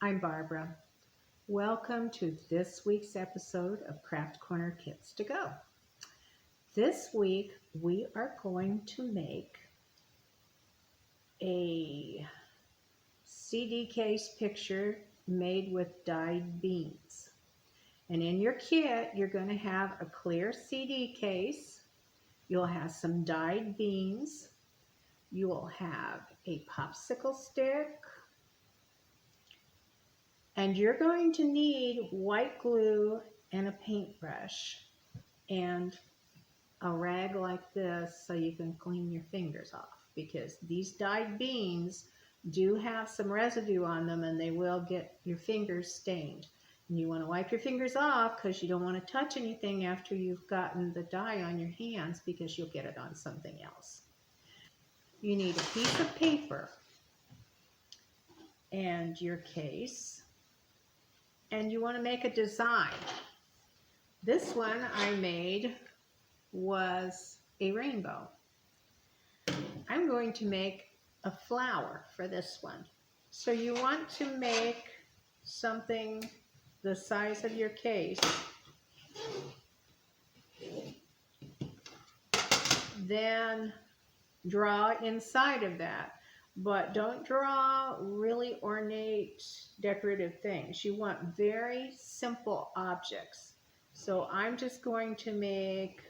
I'm Barbara. Welcome to this week's episode of Craft Corner Kits to Go. This week we are going to make a CD case picture made with dyed beans. And in your kit you're going to have a clear CD case, you'll have some dyed beans, you will have a popsicle stick, and you're going to need white glue and a paintbrush and a rag like this so you can clean your fingers off, because these dyed beans do have some residue on them and they will get your fingers stained. And you want to wipe your fingers off because you don't want to touch anything after you've gotten the dye on your hands, because you'll get it on something else. You need a piece of paper and your case, and you want to make a design. This one I made was a rainbow. I'm going to make a flower for this one. So you want to make something the size of your case. Then draw inside of that, but don't draw really ornate decorative things. You want very simple objects. So I'm just going to make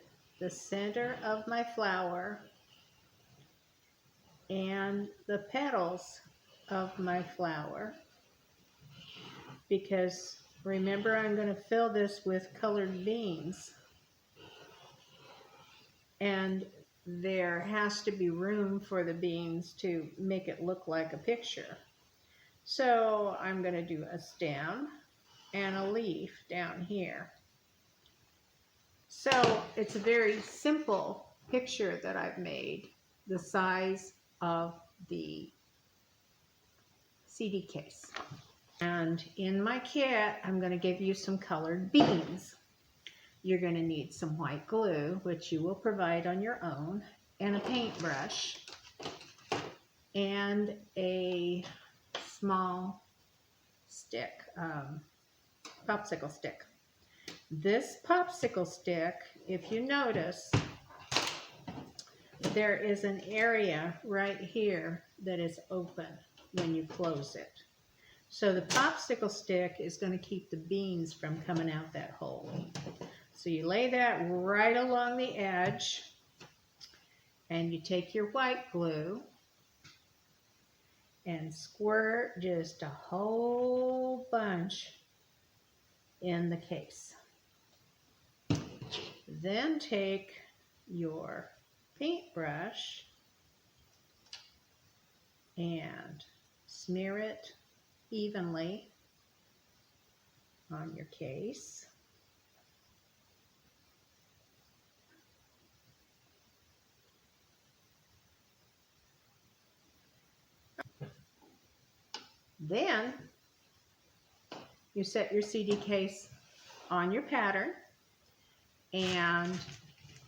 the center of my flower and the petals of my flower, because remember, I'm going to fill this with colored beans, and there has to be room for the beans to make it look like a picture. So I'm going to do a stem and a leaf down here. So it's a very simple picture that I've made, the size of the CD case. And in my kit, I'm going to give you some colored beans. You're going to need some white glue, which you will provide on your own, and a paintbrush, and a small stick, popsicle stick. This popsicle stick, if you notice, there is an area right here that is open when you close it. So the popsicle stick is going to keep the beans from coming out that hole. So you lay that right along the edge, and you take your white glue and squirt just a whole bunch in the case. Then take your paintbrush and smear it evenly on your case. Then you set your CD case on your pattern, and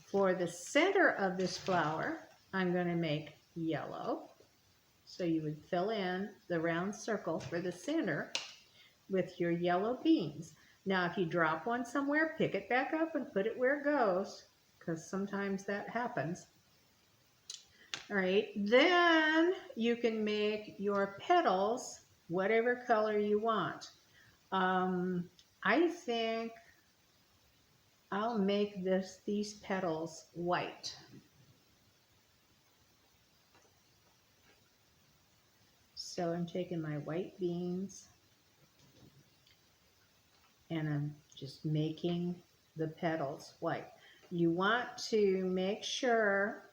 for the center of this flower, I'm going to make yellow. So you would fill in the round circle for the center with your yellow beans. Now, if you drop one somewhere, pick it back up and put it where it goes, because sometimes that happens. All right, then you can make your petals whatever color you want. I think I'll make these petals white. So I'm taking my white beans and I'm just making the petals white. You want to make sure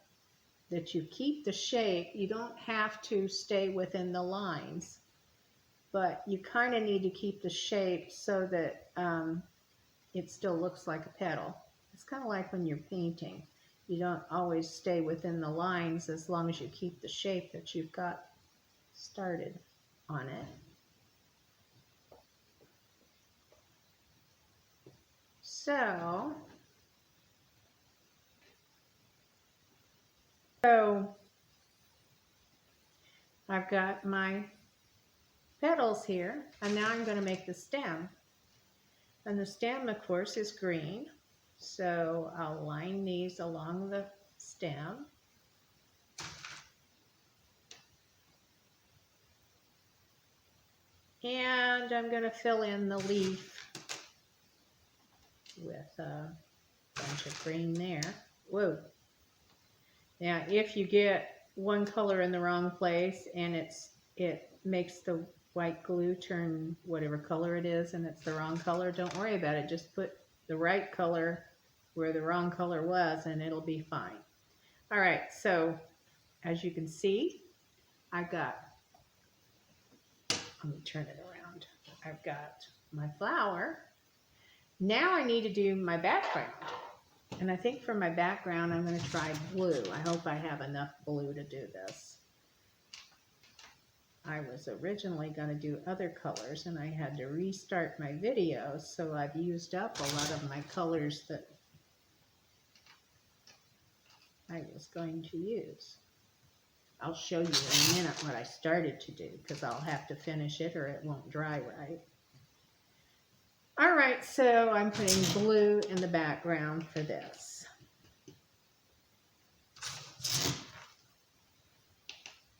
that you keep the shape. You don't have to stay within the lines, but you kind of need to keep the shape so that it still looks like a petal. It's kind of like when you're painting. You don't always stay within the lines as long as you keep the shape that you've got started on it. So I've got my petals here, and now I'm going to make the stem. And the stem, of course, is green. So I'll line these along the stem. And I'm going to fill in the leaf with a bunch of green there. Whoa. Now, if you get one color in the wrong place and it makes the white glue turn whatever color it is and it's the wrong color, don't worry about it. Just put the right color where the wrong color was and it'll be fine. All right, so as you can see, I've got, let me turn it around. I've got my flower. Now I need to do my background. And I think for my background, I'm going to try blue. I hope I have enough blue to do this. I was originally going to do other colors, and I had to restart my video, so I've used up a lot of my colors that I was going to use. I'll show you in a minute what I started to do, because I'll have to finish it or it won't dry right. All right, so I'm putting blue in the background for this.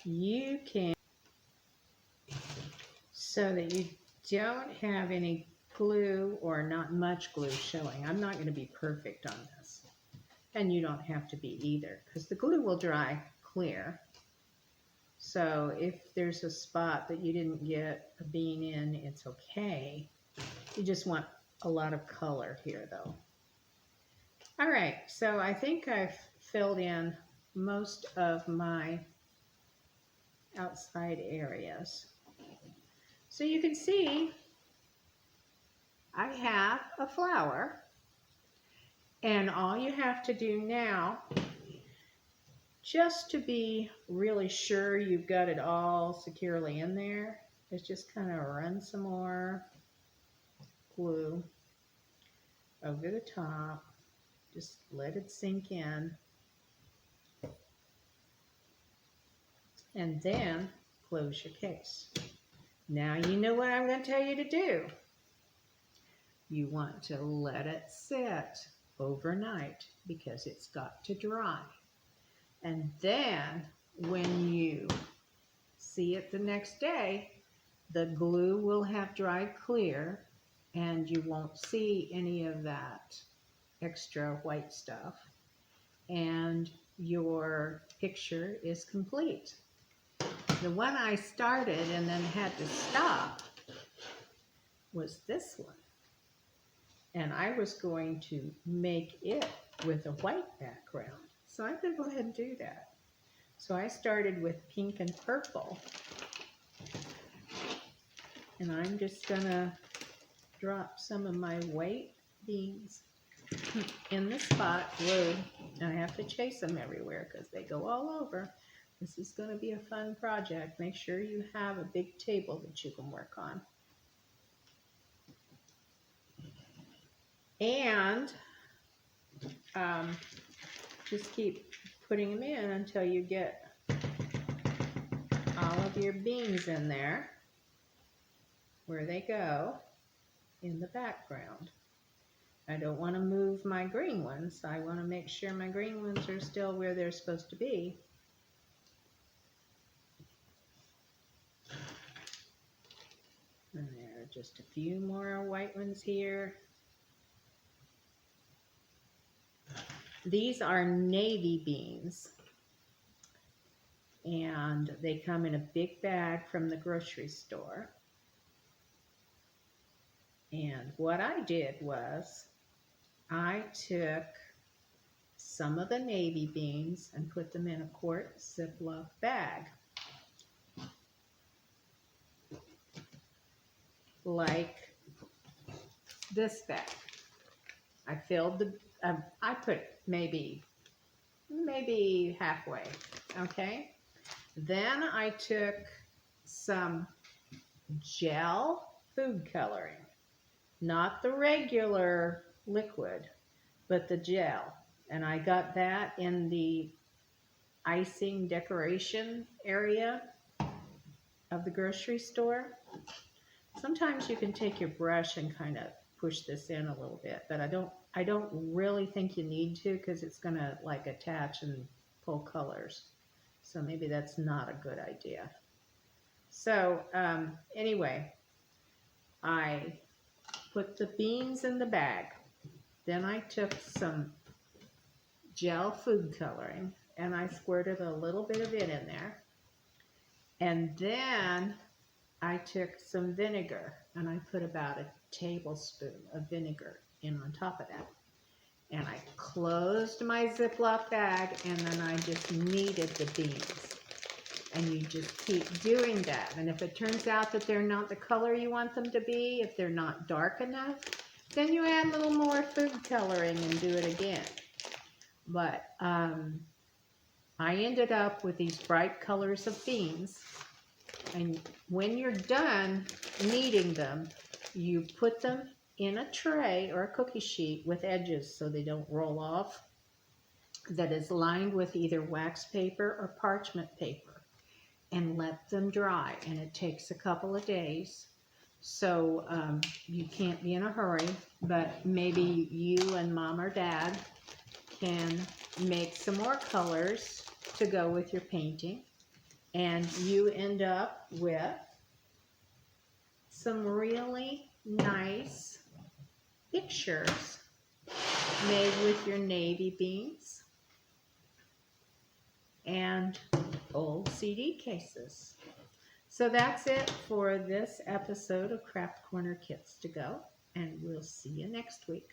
You can, so that you don't have any glue or not much glue showing. I'm not going to be perfect on this. And you don't have to be either, because the glue will dry clear. So if there's a spot that you didn't get a bean in, it's okay. You just want a lot of color here though. All right, so I think I've filled in most of my outside areas. So you can see I have a flower, and all you have to do now, just to be really sure you've got it all securely in there, is just kind of run some more glue over the top. Just let it sink in. And then close your case. Now you know what I'm going to tell you to do. You want to let it sit overnight because it's got to dry. And then when you see it the next day, the glue will have dried clear and you won't see any of that extra white stuff. And your picture is complete. The one I started and then had to stop was this one. And I was going to make it with a white background. So I'm going to go ahead and do that. So I started with pink and purple. And I'm just going to drop some of my white beans in the spot. Whoa, I have to chase them everywhere because they go all over. This is going to be a fun project. Make sure you have a big table that you can work on. And just keep putting them in until you get all of your beans in there where they go in the background. I don't want to move my green ones. I want to make sure my green ones are still where they're supposed to be. And there are just a few more white ones here. These are navy beans, and they come in a big bag from the grocery store. And what I did was I took some of the navy beans and put them in a quart Ziploc bag, like this bag. I filled the, I put maybe halfway, okay? Then I took some gel food coloring, not the regular liquid, but the gel. And I got that in the icing decoration area of the grocery store. Sometimes you can take your brush and kind of push this in a little bit, but I don't really think you need to because it's gonna like attach and pull colors. So maybe that's not a good idea. So anyway, I put the beans in the bag. Then I took some gel food coloring and I squirted a little bit of it in there. And then I took some vinegar and I put about a tablespoon of vinegar in on top of that. And I closed my Ziploc bag and then I just kneaded the beans. And you just keep doing that. And if it turns out that they're not the color you want them to be, if they're not dark enough, then you add a little more food coloring and do it again. But I ended up with these bright colors of beans. And when you're done kneading them, you put them in a tray or a cookie sheet with edges so they don't roll off, that is lined with either wax paper or parchment paper, and let them dry. And it takes a couple of days. So you can't be in a hurry, but maybe you and mom or dad can make some more colors to go with your painting. And you end up with some really nice pictures made with your navy beans and old CD cases. So that's it for this episode of Craft Corner Kits to Go, and we'll see you next week.